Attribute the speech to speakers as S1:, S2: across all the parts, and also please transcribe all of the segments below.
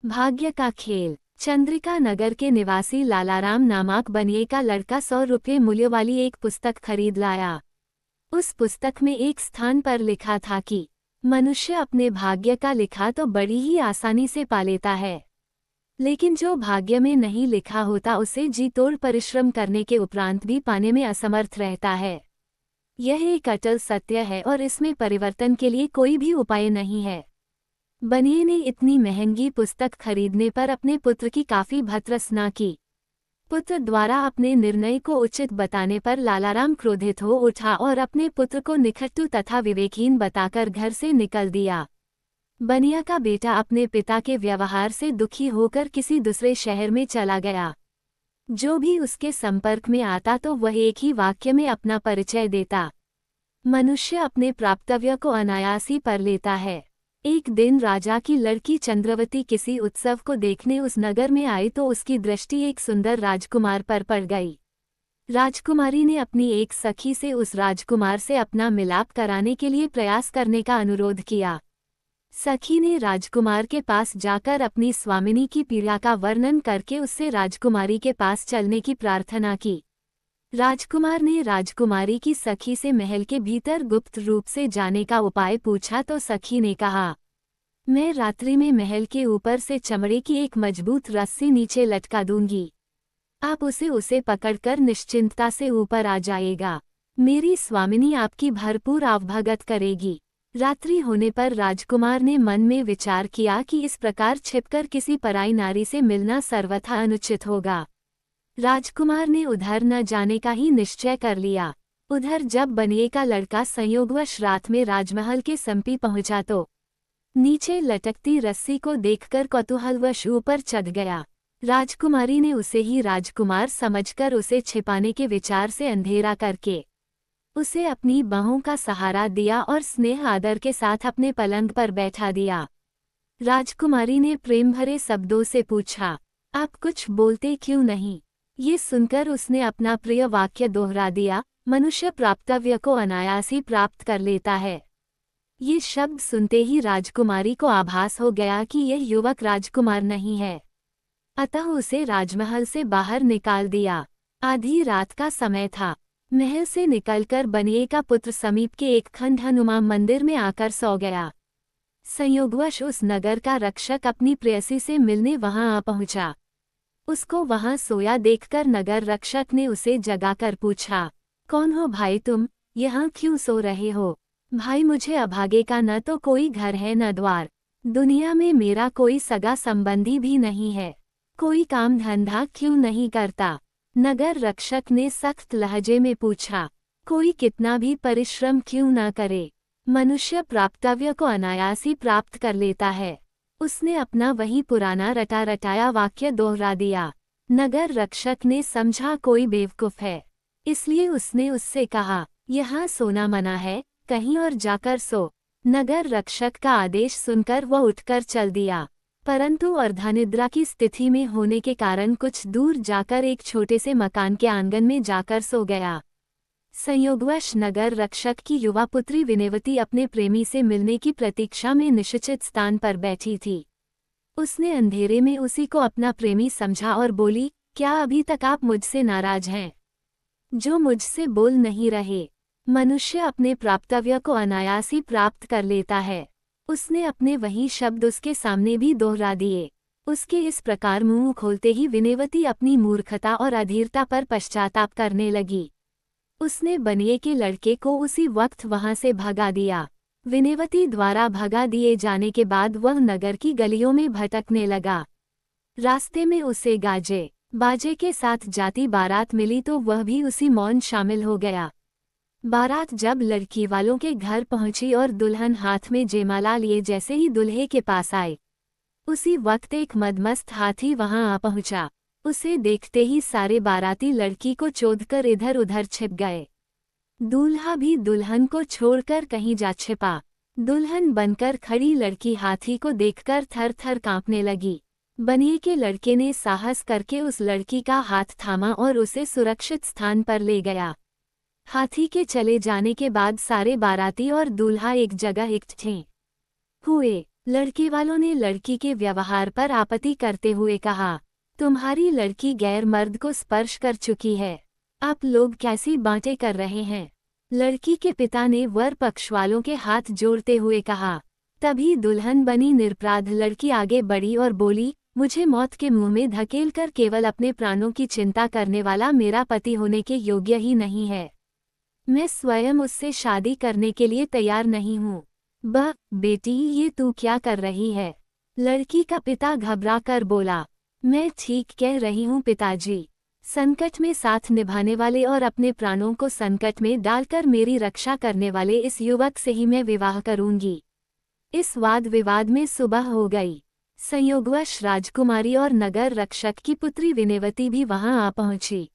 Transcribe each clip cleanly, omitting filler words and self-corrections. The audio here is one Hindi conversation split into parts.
S1: भाग्य का खेल। चंद्रिका नगर के निवासी लालाराम नामक बनिए का लड़का 100 रुपये मूल्य वाली एक पुस्तक खरीद लाया। उस पुस्तक में एक स्थान पर लिखा था कि मनुष्य अपने भाग्य का लिखा तो बड़ी ही आसानी से पा लेता है, लेकिन जो भाग्य में नहीं लिखा होता उसे जी तोड़ परिश्रम करने के उपरांत भी पाने में असमर्थ रहता है। यह एक अटल सत्य है और इसमें परिवर्तन के लिए कोई भी उपाय नहीं है। बनिए ने इतनी महंगी पुस्तक खरीदने पर अपने पुत्र की काफी भर्त्सना की। पुत्र द्वारा अपने निर्णय को उचित बताने पर लालाराम क्रोधित हो उठा और अपने पुत्र को निखट्टू तथा विवेकहीन बताकर घर से निकल दिया। बनिया का बेटा अपने पिता के व्यवहार से दुखी होकर किसी दूसरे शहर में चला गया। जो भी उसके संपर्क में आता तो वह एक ही वाक्य में अपना परिचय देता। मनुष्य अपने प्राप्तव्य को अनायास ही पर लेता है। एक दिन राजा की लड़की चंद्रवती किसी उत्सव को देखने उस नगर में आई तो उसकी दृष्टि एक सुंदर राजकुमार पर पड़ गई। राजकुमारी ने अपनी एक सखी से उस राजकुमार से अपना मिलाप कराने के लिए प्रयास करने का अनुरोध किया। सखी ने राजकुमार के पास जाकर अपनी स्वामिनी की पीड़ा का वर्णन करके उससे राजकुमारी के पास चलने की प्रार्थना की। राजकुमार ने राजकुमारी की सखी से महल के भीतर गुप्त रूप से जाने का उपाय पूछा तो सखी ने कहा, मैं रात्रि में महल के ऊपर से चमड़े की एक मजबूत रस्सी नीचे लटका दूंगी। आप उसे पकड़कर निश्चिंतता से ऊपर आ जाएगा। मेरी स्वामिनी आपकी भरपूर आवभगत करेगी। रात्रि होने पर राजकुमार ने मन में विचार किया कि इस प्रकार छिपकर किसी पराई नारी से मिलना सर्वथा अनुचित होगा। राजकुमार ने उधर न जाने का ही निश्चय कर लिया। उधर जब बनिए का लड़का संयोगवश रात में राजमहल के समीप पहुंचा तो नीचे लटकती रस्सी को देखकर कौतूहलवश ऊपर चढ़ गया। राजकुमारी ने उसे ही राजकुमार समझकर उसे छिपाने के विचार से अंधेरा करके उसे अपनी बाहों का सहारा दिया और स्नेह आदर के साथ अपने पलंग पर बैठा दिया। राजकुमारी ने प्रेम भरे शब्दों से पूछा, आप कुछ बोलते क्यों नहीं? ये सुनकर उसने अपना प्रिय वाक्य दोहरा दिया, मनुष्य प्राप्तव्य को अनायास ही प्राप्त कर लेता है। ये शब्द सुनते ही राजकुमारी को आभास हो गया कि यह युवक राजकुमार नहीं है। अतः उसे राजमहल से बाहर निकाल दिया। आधी रात का समय था। महल से निकलकर बनिए का पुत्र समीप के एक खंडहनुमा मंदिर में आकर सो गया। संयोगवश उस नगर का रक्षक अपनी प्रेयसी से मिलने वहां आ पहुंचा। उसको वहां सोया देखकर नगर रक्षक ने उसे जगाकर पूछा, कौन हो भाई तुम? यहाँ क्यों सो रहे हो? भाई मुझे अभागे का न तो कोई घर है न द्वार। दुनिया में मेरा कोई सगा संबंधी भी नहीं है। कोई काम धंधा क्यों नहीं करता? नगर रक्षक ने सख्त लहजे में पूछा, कोई कितना भी परिश्रम क्यों न करे, मनुष्य प्राप्तव्य को अनायास ही प्राप्त कर लेता है। उसने अपना वही पुराना रटा रटाया वाक्य दोहरा दिया। नगर रक्षक ने समझा कोई बेवकूफ है, इसलिए उसने उससे कहा, यहाँ सोना मना है, कहीं और जाकर सो। नगर रक्षक का आदेश सुनकर वह उठकर चल दिया, परंतु अर्धनिद्रा की स्थिति में होने के कारण कुछ दूर जाकर एक छोटे से मकान के आंगन में जाकर सो गया। संयोगवश नगर रक्षक की युवा पुत्री विनयवती अपने प्रेमी से मिलने की प्रतीक्षा में निश्चित स्थान पर बैठी थी। उसने अंधेरे में उसी को अपना प्रेमी समझा और बोली, क्या अभी तक आप मुझसे नाराज हैं? जो मुझसे बोल नहीं रहे। मनुष्य अपने प्राप्तव्य को अनायास ही प्राप्त कर लेता है। उसने अपने वही शब्द उसके सामने भी दोहरा दिए। उसके इस प्रकार मुंह खोलते ही विनयवती अपनी मूर्खता और अधीरता पर पश्चाताप करने लगी। उसने बनिए के लड़के को उसी वक्त वहां से भगा दिया। विनयवती द्वारा भगा दिए जाने के बाद वह नगर की गलियों में भटकने लगा। रास्ते में उसे गाजे बाजे के साथ जाती बारात मिली तो वह भी उसी मौन शामिल हो गया। बारात जब लड़की वालों के घर पहुंची और दुल्हन हाथ में जयमाला लिए जैसे ही दूल्हे के पास आए, उसी वक्त एक मदमस्त हाथी वहां आ पहुंचा। उसे देखते ही सारे बाराती लड़की को चोदकर इधर उधर छिप गए। दूल्हा भी दुल्हन को छोड़कर कहीं जा छिपा। दुल्हन बनकर खड़ी लड़की हाथी को देखकर थर थर कांपने लगी। बनिए के लड़के ने साहस करके उस लड़की का हाथ थामा और उसे सुरक्षित स्थान पर ले गया। हाथी के चले जाने के बाद सारे बाराती और दूल्हा एक जगह इकट्ठे हुए। लड़के वालों ने लड़की के व्यवहार पर आपत्ति करते हुए कहा, तुम्हारी लड़की गैर मर्द को स्पर्श कर चुकी है, आप लोग कैसी बातें कर रहे हैं। लड़की के पिता ने वर पक्ष वालों के हाथ जोड़ते हुए कहा। तभी दुल्हन बनी निरपराध लड़की आगे बढ़ी और बोली, मुझे मौत के मुंह में धकेलकर केवल अपने प्राणों की चिंता करने वाला मेरा पति होने के योग्य ही नहीं है। मैं स्वयं उससे शादी करने के लिए तैयार नहीं हूँ। बेटी, ये तू क्या कर रही है? लड़की का पिता घबरा कर बोला, मैं ठीक कह रही हूँ पिताजी। संकट में साथ निभाने वाले और अपने प्राणों को संकट में डालकर मेरी रक्षा करने वाले इस युवक से ही मैं विवाह करूंगी। इस वाद विवाद में सुबह हो गई। संयोगवश राजकुमारी और नगर रक्षक की पुत्री विनयवती भी वहां आ पहुंची।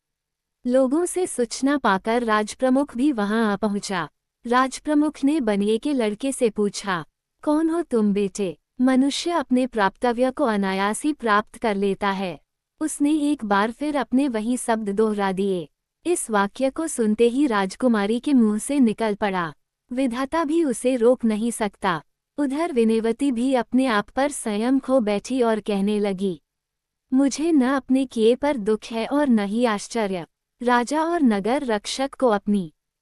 S1: लोगों से सूचना पाकर राजप्रमुख भी वहां आ पहुंचा। राजप्रमुख ने बनिए के लड़के से पूछा, कौन हो तुम बेटे? मनुष्य अपने प्राप्तव्य को अनायास ही प्राप्त कर लेता है। उसने एक बार फिर अपने वही शब्द दोहरा दिए। इस वाक्य को सुनते ही राजकुमारी के मुंह से निकल पड़ा, विधाता भी उसे रोक नहीं सकता। उधर विनयवती भी अपने आप पर संयम खो बैठी और कहने लगी, मुझे न अपने किए पर दुख है और न ही आश्चर्य। राजा और नगर रक्षक को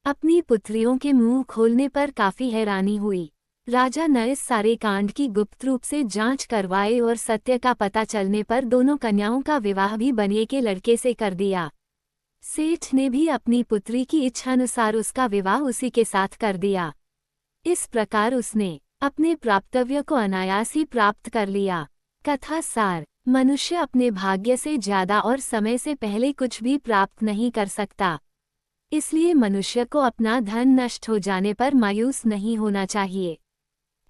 S1: अपनी पुत्रियों के मुंह खोलने पर काफी हैरानी हुई। राजा ने इस सारे कांड की गुप्त रूप से जांच करवाए और सत्य का पता चलने पर दोनों कन्याओं का विवाह भी बनिए के लड़के से कर दिया। सेठ ने भी अपनी पुत्री की इच्छानुसार उसका विवाह उसी के साथ कर दिया। इस प्रकार उसने अपने प्राप्तव्य को अनायास ही प्राप्त कर लिया। कथा सार, मनुष्य अपने भाग्य से ज्यादा और समय से पहले कुछ भी प्राप्त नहीं कर सकता। इसलिए मनुष्य को अपना धन नष्ट हो जाने पर मायूस नहीं होना चाहिए,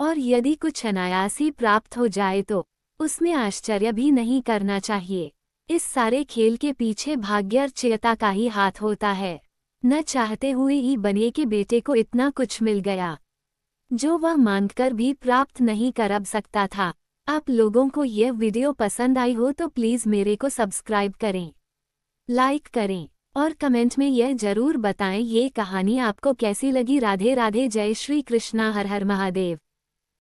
S1: और यदि कुछ अनायास ही प्राप्त हो जाए तो उसमें आश्चर्य भी नहीं करना चाहिए। इस सारे खेल के पीछे भाग्यर्चयता का ही हाथ होता है। न चाहते हुए ही बनिए के बेटे को इतना कुछ मिल गया जो वह मांगकर भी प्राप्त नहीं कर सकता था। आप लोगों को यह वीडियो पसंद आई हो तो प्लीज़ मेरे को सब्सक्राइब करें, लाइक करें और कमेंट में यह जरूर बताएं ये कहानी आपको कैसी लगी। राधे राधे, जय श्री कृष्णा, हर हर महादेव।